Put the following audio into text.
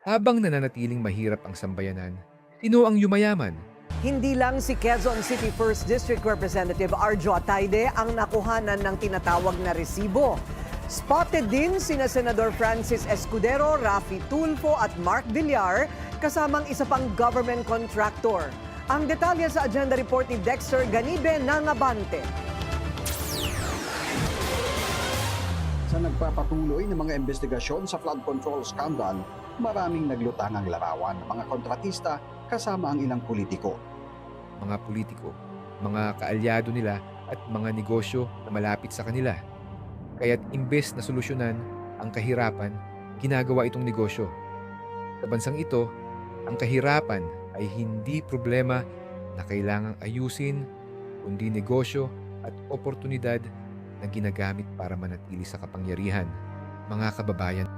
Habang nananatiling mahirap ang sambayanan, sino ang yumayaman? Hindi lang si Quezon City 1st District Representative Arjo Ataide ang nakuhanan ng tinatawag na resibo. Spotted din sina Senador Francis Escudero, Raffy Tulfo at Mark Villar kasamang isa pang government contractor. Ang detalye sa agenda report ni Dexter Ganibe Nangabante. Sa nagpapatuloy ng mga investigasyon sa flood control scandal, maraming naglutang ang larawan ng mga kontratista kasama ang ilang politiko. Mga politiko, mga kaalyado nila at mga negosyo na malapit sa kanila. Kaya't imbes na solusyonan ang kahirapan, ginagawa itong negosyo. Sa bansang ito, ang kahirapan ay hindi problema na kailangang ayusin, kundi negosyo at oportunidad na ginagamit para manatili sa kapangyarihan. Mga kababayan,